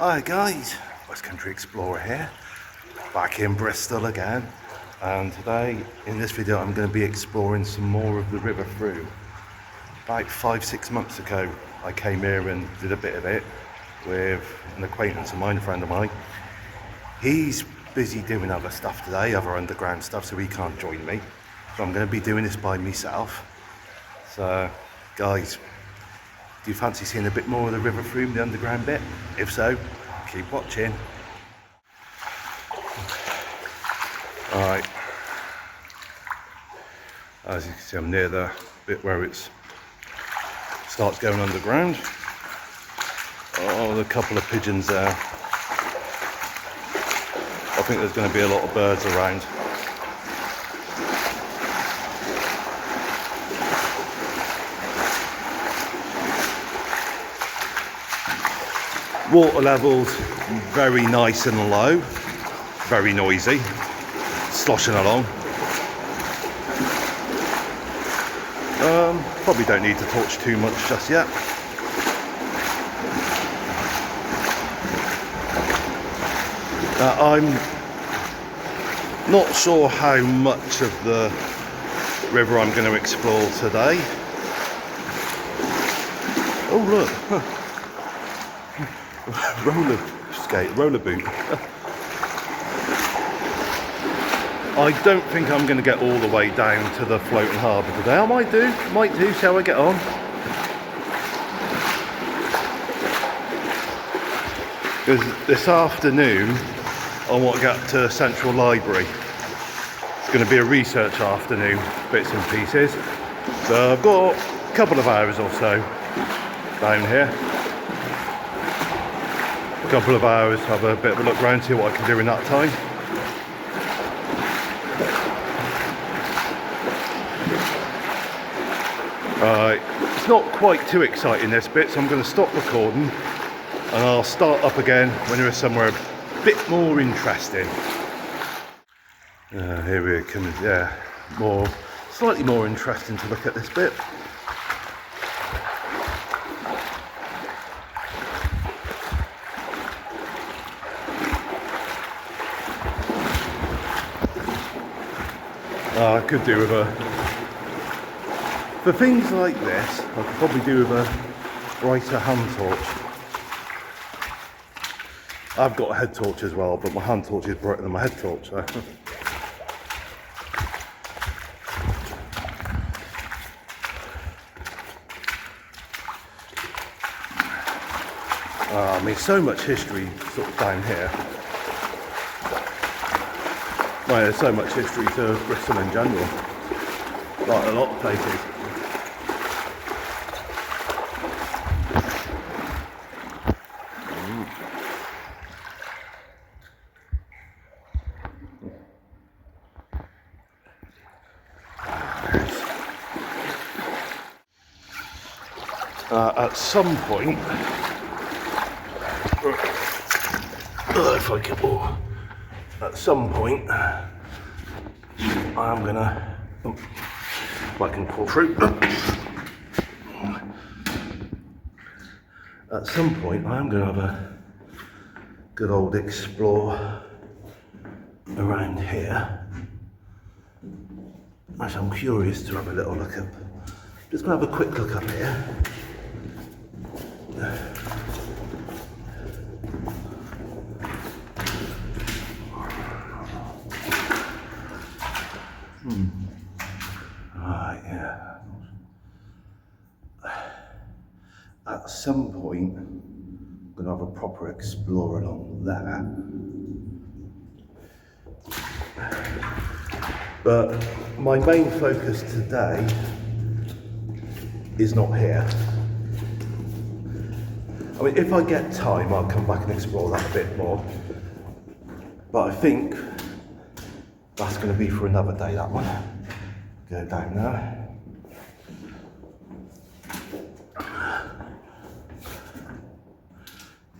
Hi guys, West Country Explorer here, back in Bristol again, and today in this video I'm going to be exploring some more of the River Frome. About 5-6 months ago I came here and did a bit of it with an acquaintance of mine, a friend of mine. He's busy doing other stuff today, other underground stuff, so he can't join me, so I'm going to be doing this by myself. So guys, do you fancy seeing a bit more of the River Frome, the underground bit? If so, keep watching. Alright, as you can see I'm near the bit where it starts going underground. Oh, there's a couple of pigeons there. I think there's going to be a lot of birds around. Water levels very nice and low, very noisy, sloshing along. Probably don't need to torch too much just yet. I'm not sure how much of the river I'm going to explore today. Oh look! roller boot. I don't think I'm going to get all the way down to the floating harbour today. I might do, see how I get on. Because this afternoon I want to get to Central Library. It's going to be a research afternoon, bits and pieces. So I've got a couple of hours or so down here. Couple of hours to have a bit of a look around, see what I can do in that time. It's not quite too exciting this bit, so I'm going to stop recording and I'll start up again when there is somewhere a bit more interesting. Here we come, yeah, slightly more interesting to look at this bit. I could do with for things like this, I could probably do with a brighter hand torch. I've got a head torch as well, but my hand torch is brighter than my head torch. So. I mean, so much history sort of down here. Well, there's so much history to Bristol in general, like a lot of places. At some point, at some point, I'm gonna, if I can pull through. At some point, I'm gonna have a good old explore around here. Actually, I'm curious to have a little look up. Just gonna have a quick look up here. Right, yeah. At some point, I'm going to have a proper explore along there. But my main focus today is not here. I mean, if I get time, I'll come back and explore that a bit more. But I think that's going to be for another day, that one. Go down now.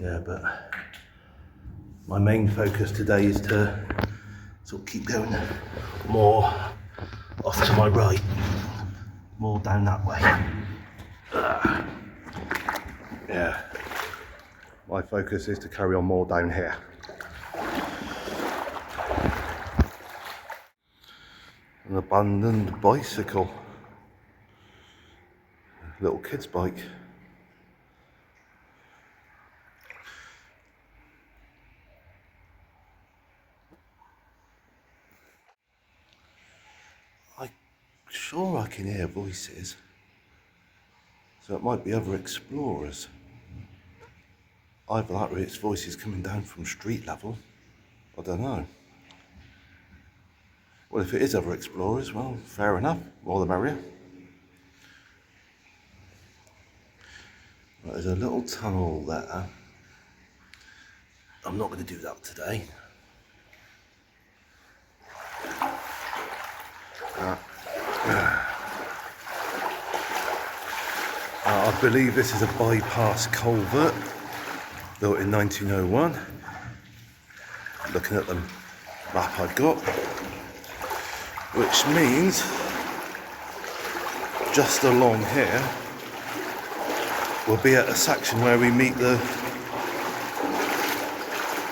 Yeah, but my main focus today is to sort of keep going more off to my right, more down that way. Yeah. my focus is to carry on more down here. An abandoned bicycle. Little kid's bike. I'm sure I can hear voices. So it might be other explorers. Either that or it's voices coming down from street level. I don't know. Well, if it is other explorers, well, fair enough. More the merrier. Right, there's a little tunnel there. I'm not going to do that today. I believe this is a bypass culvert built in 1901. Looking at the map I've got, which means just along here we'll be at a section where we meet the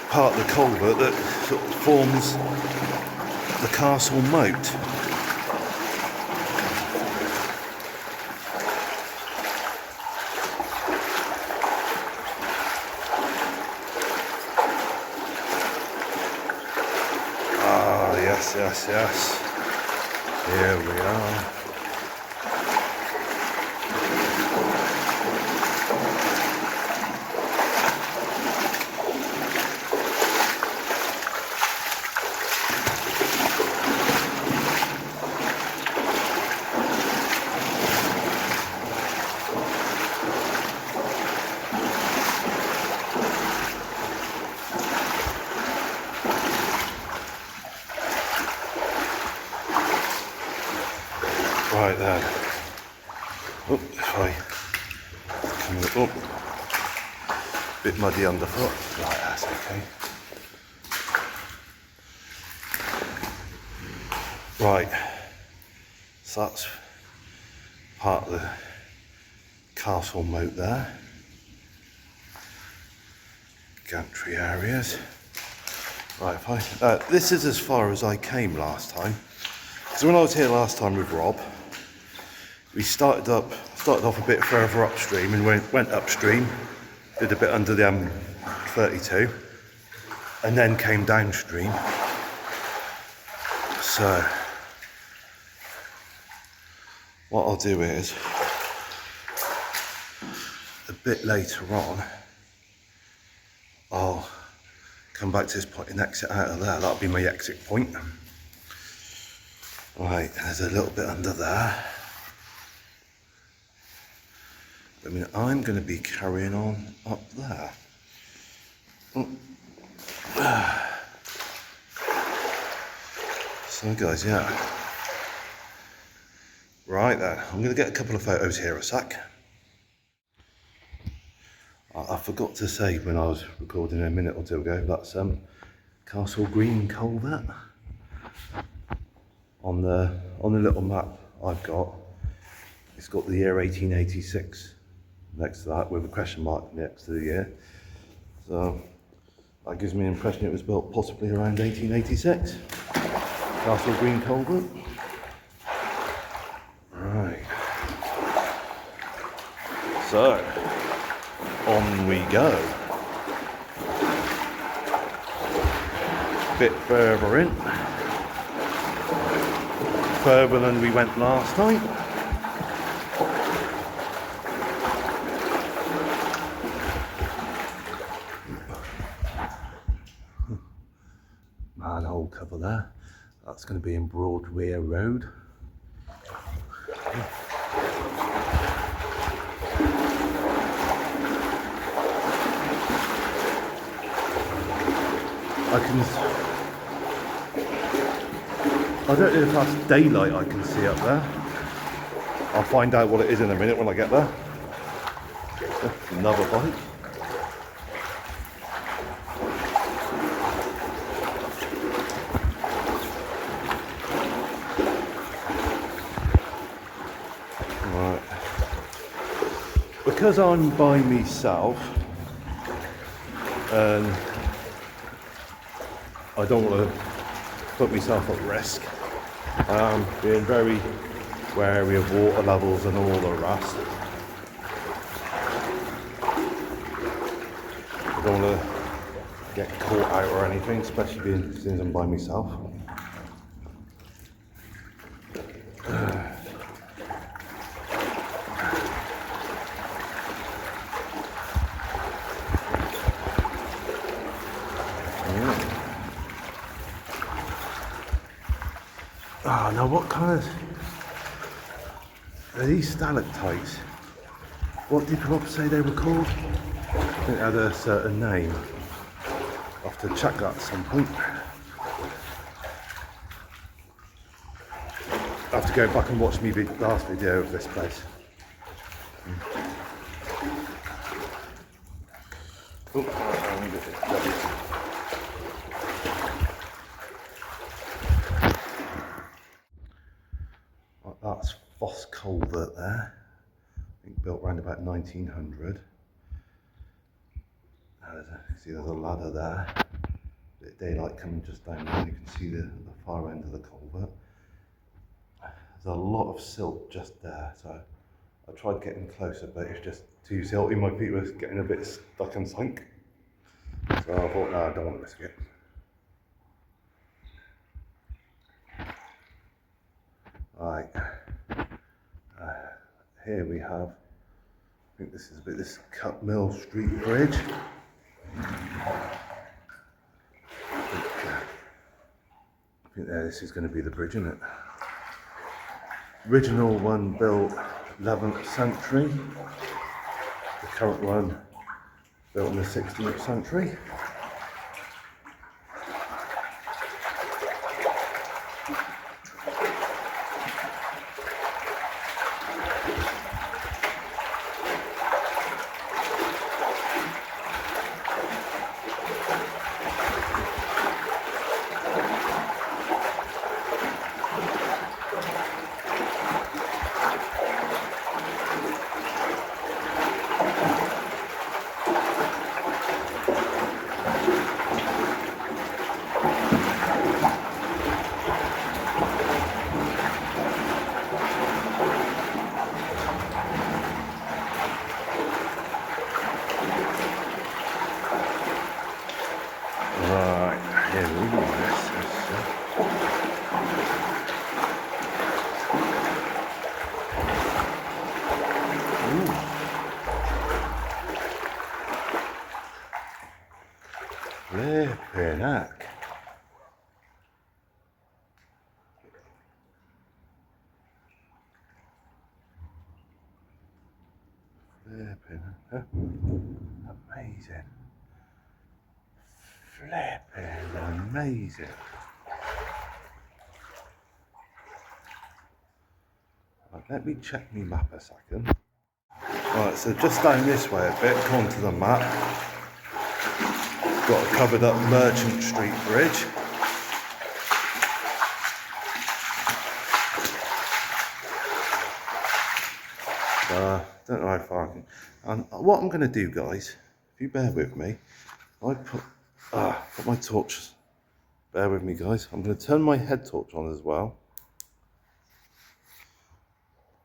part of the culvert that sort of forms the castle moat. Yes. Here we are. Right then. Oh, sorry. Coming up. Bit muddy underfoot. Right, that's okay. Right. So that's part of the castle moat there. Gantry areas. Right, fine. This is as far as I came last time. So when I was here last time with Rob, we started off a bit further upstream and went upstream, did a bit under the M32, and then came downstream. So what I'll do is, a bit later on, I'll come back to this point and exit out of there. That'll be my exit point. Right, there's a little bit under there. I mean, I'm going to be carrying on up there. So guys, yeah. Right then, I'm going to get a couple of photos here a sec. I forgot to say when I was recording a minute or two ago, that's Castle Green Culvert. On the little map I've got, it's got the year 1886 next to that with a question mark next to the year. So that gives me an impression it was built possibly around 1886. Castle Green Culvert. Right. So on we go. Bit further in. Further than we went last time. Manhole cover there. That's going to be in Broadway Road. I don't know if that's daylight I can see up there. I'll find out what it is in a minute when I get there. Another bike. Right. Because I'm by myself, and I don't want to put myself at risk. Being very wary of water levels and all the rest. I don't want to get caught out or anything, especially being since I'm by myself. Ah, now what kind of are these stalactites? What did Rob say they were called? I think they had a certain name. I'll have to check that at some point. I have to go back and watch my last video of this place. Oh, that's Foss Culvert there. I think built around about 1900. See, there's a ladder there. Bit of daylight coming just down there. You can see the far end of the culvert. There's a lot of silt just there, so I tried getting closer, but it's just too silty. My feet were getting a bit stuck and sunk. So I thought, no, I don't want to risk it. Right. Here we have, I think this is a bit, this Cut Mill Street Bridge. I think there, this is going to be the bridge, isn't it? Original one built 11th century. The current one built in the 16th century. Flipping heck. Flipping heck. Amazing. Flipping amazing. Right, let me check my map a second. Right, so just down this way a bit, onto the map. Got a covered up Merchant Street Bridge. Don't know how far I can. And what I'm going to do, guys, if you bear with me, I put my torch. Bear with me, guys. I'm going to turn my head torch on as well.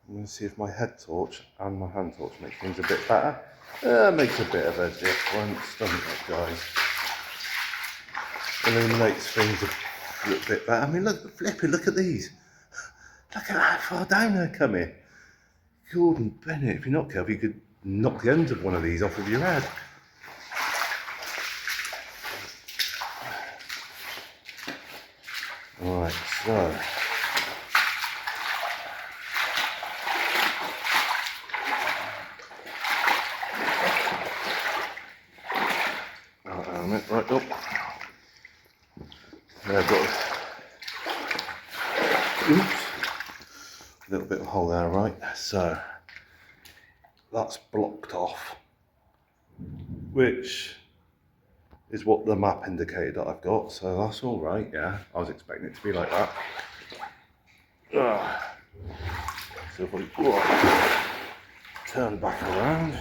I'm going to see if my head torch and my hand torch make things a bit better. Makes a bit of a difference, doesn't it, guys? Illuminates things a little bit better. I mean, look, flipping, look at these. Look at how far down they're coming. Gordon Bennett, if you're not careful, you could knock the ends of one of these off of your head. Right, so. Right up. There, I've got a little bit of hole there, right? So that's blocked off, which is what the map indicated that I've got. So that's all right. Yeah, I was expecting it to be like that. So if I turn back around.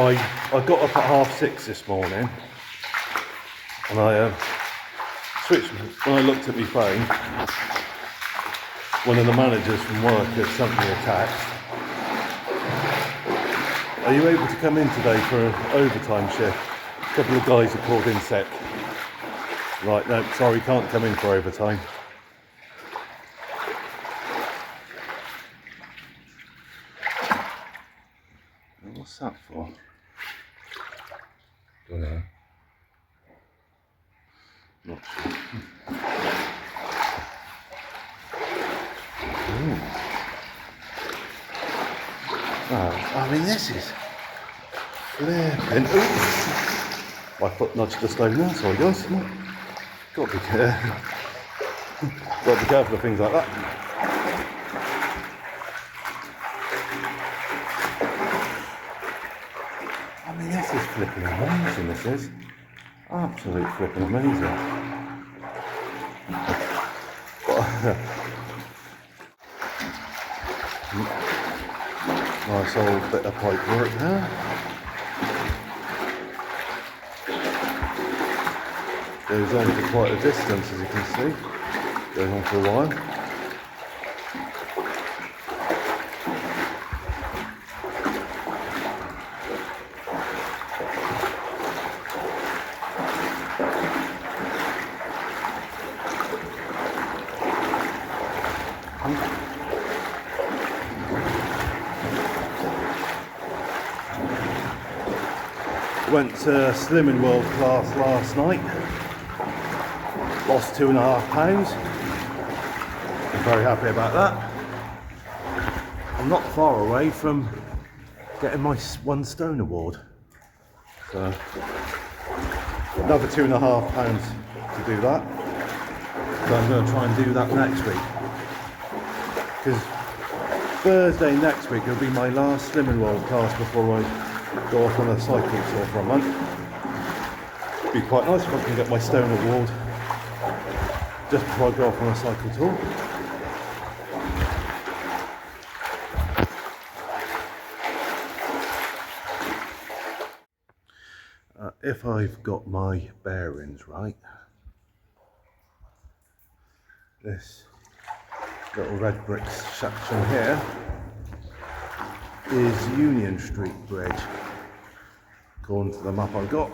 I got up at 6:30 this morning, and I switched. When I looked at my phone, one of the managers from work had sent me a text. Are you able to come in today for an overtime shift? A couple of guys have called in sick. Right, no, sorry, can't come in for overtime. What's that for? Don't know. Not sure. Oh, I mean, this is flipping. My foot nudged the stone there, sorry guys. Got to be careful. Got to be careful of things like that. I mean, this is flipping amazing, this is. Absolute flipping amazing. Nice old bit of pipe work there. Goes on for quite a distance, as you can see. Going on for a while. Went to Slimming World class last night. Lost 2.5 pounds. I'm very happy about that. I'm not far away from getting my 1 stone award. So another 2.5 pounds to do that. So I'm going to try and do that next week. Because Thursday next week will be my last Slimming World class before I go off on a cycle tour for a month. It'd be quite nice if I can get my stone award just before I go off on a cycle tour. If I've got my bearings right, this little red brick section here is Union Street Bridge. According to the map I got,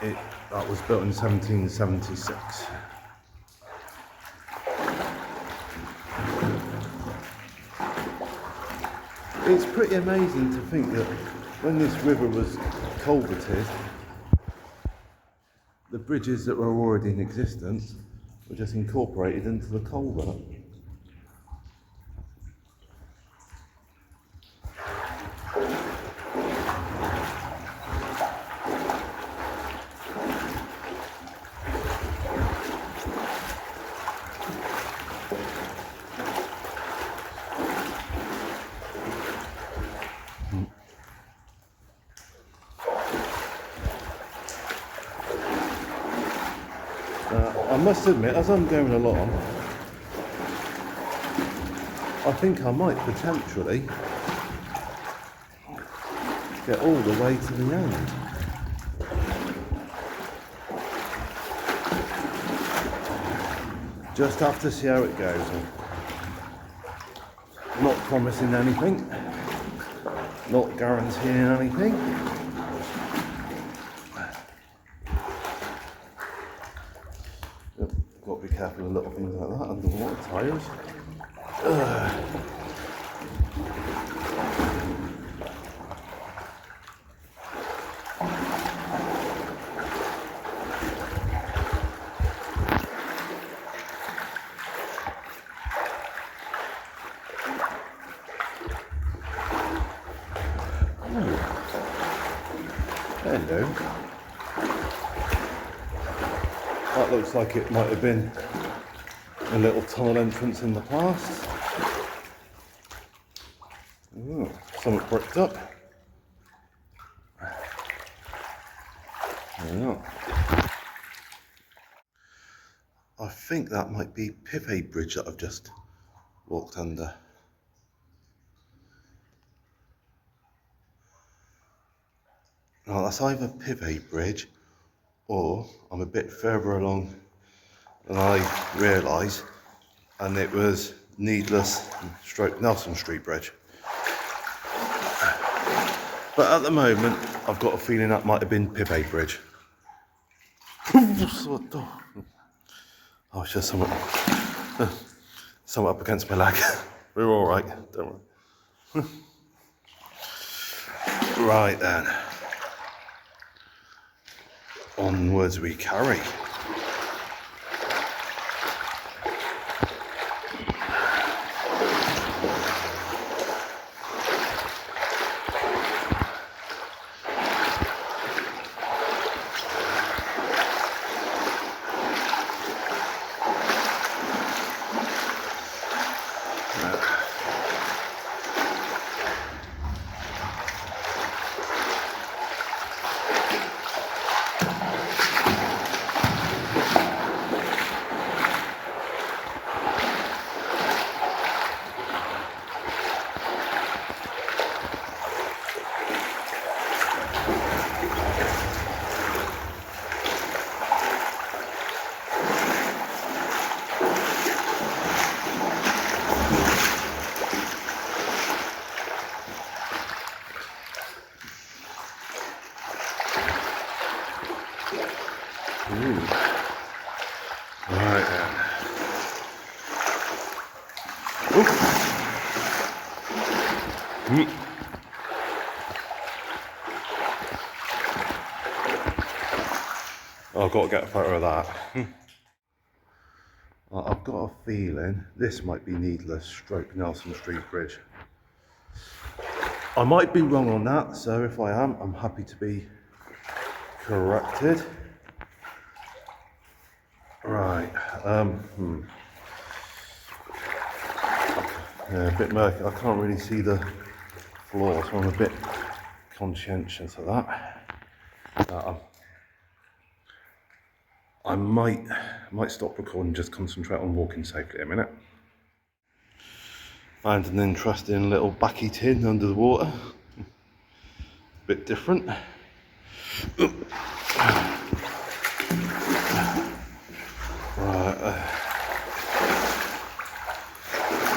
that was built in 1776. It's pretty amazing to think that when this river was culverted, the bridges that were already in existence were just incorporated into the culvert. I must admit, as I'm going along, I think I might potentially get all the way to the end. Just have to see how it goes. Not promising anything, not guaranteeing anything. Got to be careful of little things like that, underwater tyres. Hello. That looks like it might have been a little tunnel entrance in the past. Ooh, something bricked up. Yeah. I think that might be Pipe Bridge that I've just walked under. Now that's either pivot bridge or I'm a bit further along than I realised, and it was Needless stroke Nelson Street Bridge. But at the moment, I've got a feeling that might have been pivot bridge. Oh, it's just something up against my leg. We're all right, don't worry. Right then, onwards we carry. Ooh. Right then. I've got to get a photo of that. I've got a feeling this might be Needless stroke Nelson Street Bridge. I might be wrong on that, so if I am, I'm happy to be corrected. Right, yeah, a bit murky. I can't really see the floor, so I'm a bit conscientious of that. I might stop recording and just concentrate on walking safely a minute. Found an interesting little backy tin under the water. Bit different. Right,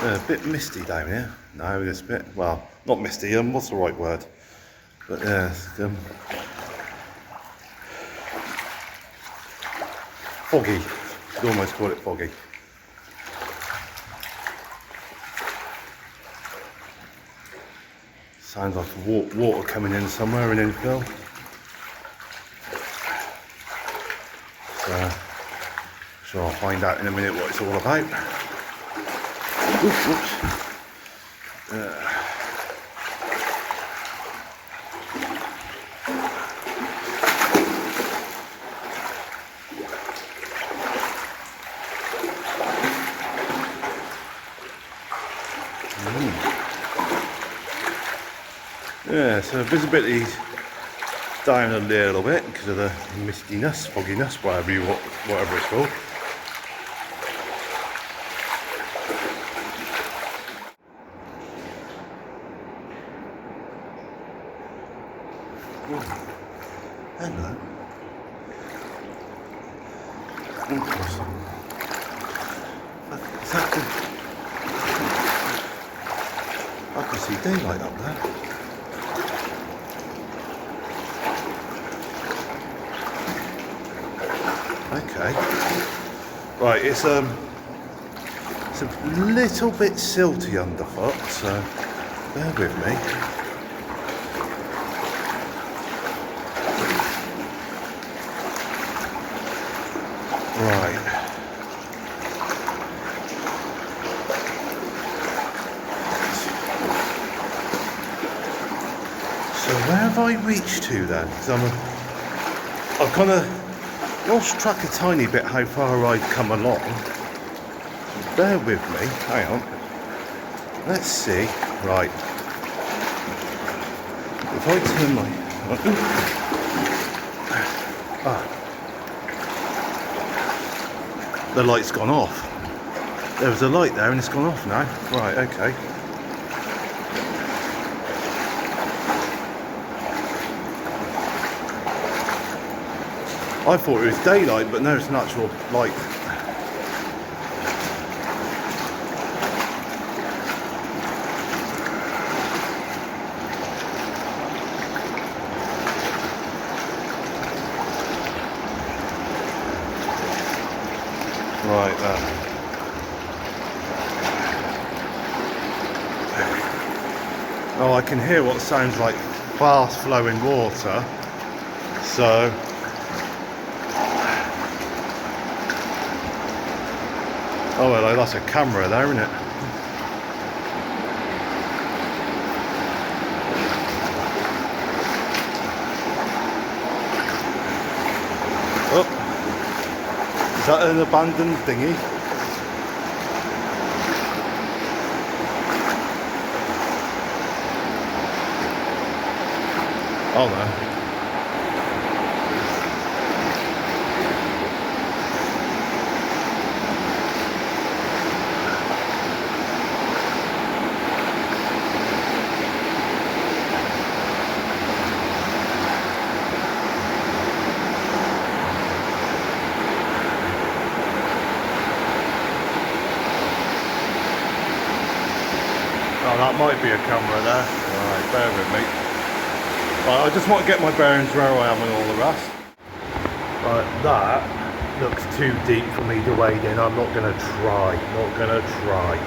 a bit misty down here. No, this bit, well, not misty, what's the right word? But yeah, foggy. You'd almost call it foggy. Sounds like water coming in somewhere in infill. So, sure, I'll find out in a minute what it's all about. Oops, oops. Yeah, so visibility's down a little bit because of the mistiness, fogginess, whatever it's called. Hello. Interesting. Is that good? I can see daylight up there. Okay. Right, it's a little bit silty underfoot, so bear with me. Right. So where have I reached to then? Because I've kind of lost track a tiny bit how far I've come along. Bear with me. Hang on. Let's see. Right. If I turn my... The light's gone off. There was a light there and it's gone off now. Right, okay. I thought it was daylight, but no, it's an actual light. Right then. Oh, I can hear what sounds like fast flowing water. So oh well, that's a camera there, isn't it? Oh, is that an abandoned dinghy? Oh no. Oh, that might be a camera there. Alright, bear with me. Right, I just want to get my bearings where I am and all the rest. Right, that looks too deep for me to wade in. I'm not going to try. Not going to try.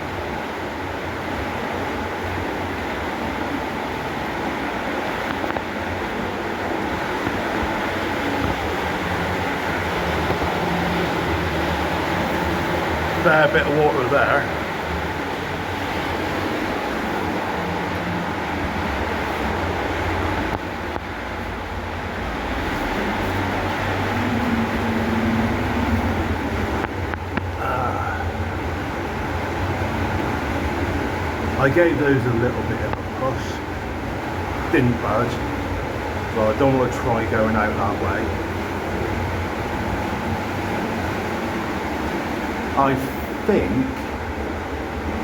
Fair bit of water there. I gave those a little bit of a push, didn't budge, so I don't want to try going out that way. I think,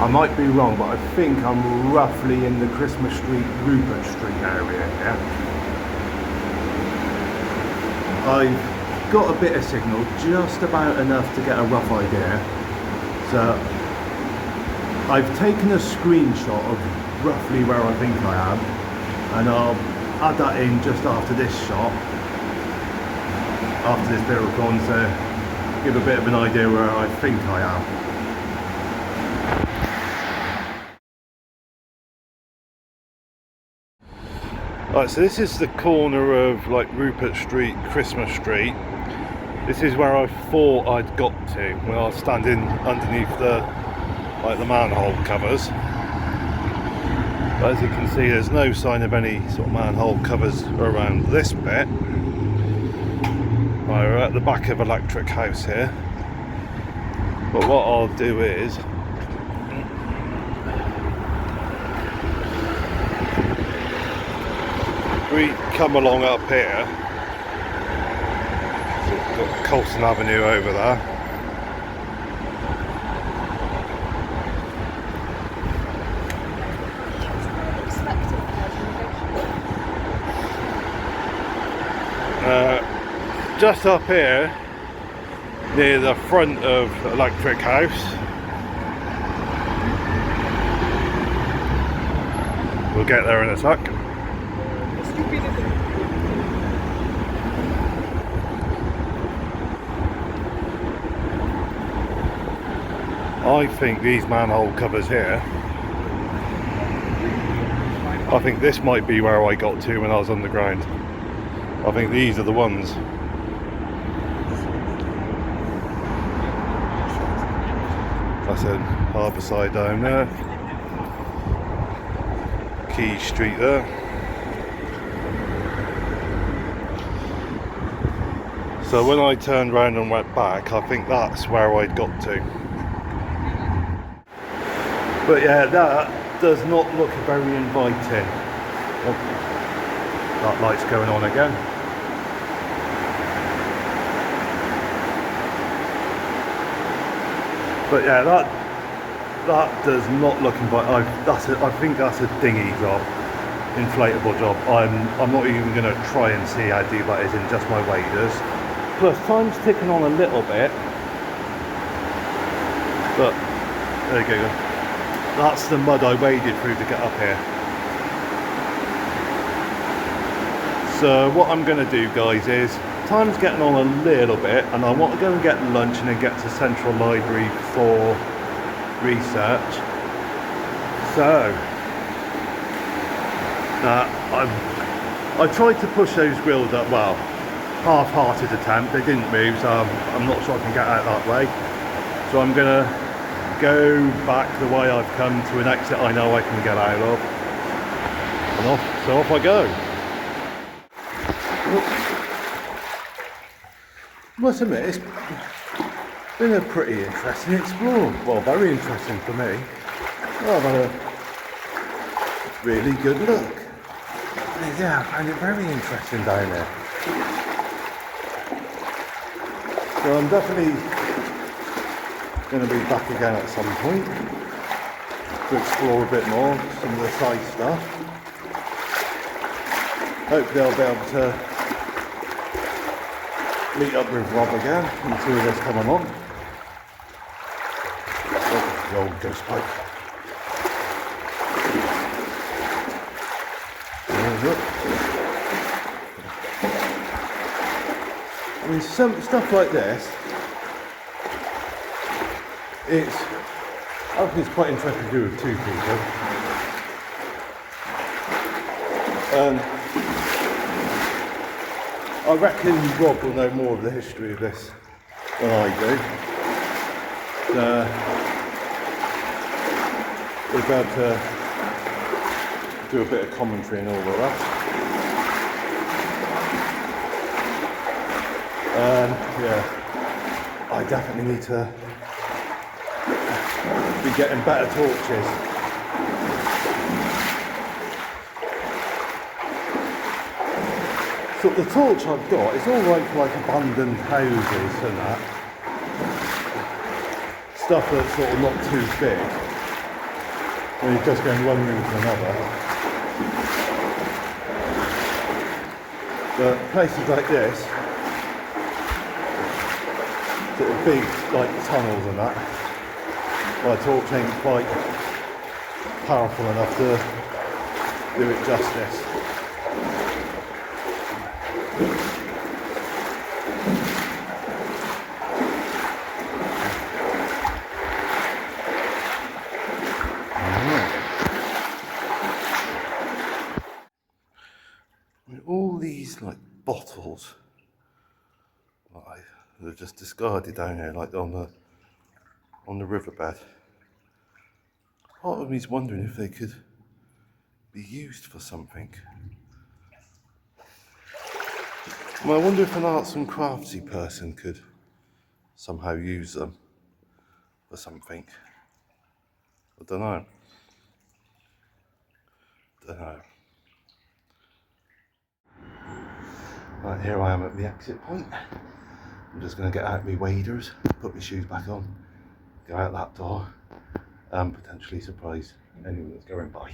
I might be wrong, but I think I'm roughly in the Christmas Street, Rupert Street area here. I've got a bit of signal, just about enough to get a rough idea. So I've taken a screenshot of roughly where I think I am, and I'll add that in just after this shot, after this bit of recording, to give a bit of an idea where I think I am. Right, so this is the corner of like Rupert Street, Christmas Street. This is where I thought I'd got to when I was standing underneath the manhole covers. But as you can see, there's no sign of any sort of manhole covers around this bit. Right, we're at the back of Electric House here. But what I'll do is we come along up here. So we've got Colston Avenue over there. Just up here near the front of Electric House, we'll get there in a sec. I think these manhole covers here, I think this might be where I got to when I was underground. I think these are the ones. That's in Harbourside down there. Key Street there. So when I turned round and went back, I think that's where I'd got to. But yeah, that does not look very inviting. Oh, that light's going on again. But yeah, that does not look inviting. I think that's a dinghy job, inflatable job. I'm not even going to try and see how deep that is in just my waders. Plus time's ticking on a little bit, but there you go. That's the mud I waded through to get up here. So what I'm going to do, guys, is time's getting on a little bit, and I want to go and get lunch and then get to Central Library for research. So I tried to push those grills up, well, half-hearted attempt, they didn't move, so I'm not sure I can get out that way. So I'm gonna go back the way I've come to an exit I know I can get out of, and off I go. Must admit, it's been a pretty interesting explore. Well, very interesting for me. Well, I've had a really good look. Yeah, I find it very interesting down there. So I'm definitely going to be back again at some point to explore a bit more, some of the side stuff. Hopefully I'll be able to meet up with Rob again and see this coming on. The old ghost pipe. I mean, some stuff like this, I think it's quite interesting to do with two people. I reckon Rob will know more of the history of this than I do. We're about to do a bit of commentary and all of that. Yeah, I definitely need to be getting better torches. So the torch I've got is all right for like abandoned houses and that. Stuff that's sort of not too big. When you're just going one room to another. But places like this, sort of big like tunnels and that, my torch ain't quite powerful enough to do it justice. All these like bottles, like they're just discarded down here, like on the riverbed. Part of me's wondering if they could be used for something. Well, I wonder if an arts and craftsy person could somehow use them for something. I don't know. Right, here I am at the exit point. I'm just going to get out my waders, put my shoes back on, go out that door, and potentially surprise anyone that's going by.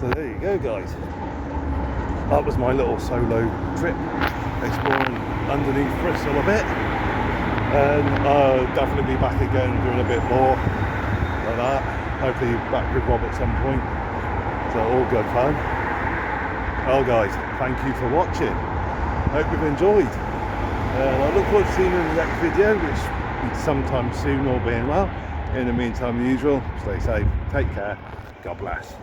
So there you go, guys. That was my little solo trip exploring underneath Bristol a bit, and I'll definitely be back again doing a bit more like that. Hopefully back with Rob at some point. So all good fun. Well, guys, thank you for watching. Hope you've enjoyed, and I look forward to seeing you in the next video, which will be sometime soon, all being well. In the meantime, the usual, stay safe, take care, God bless.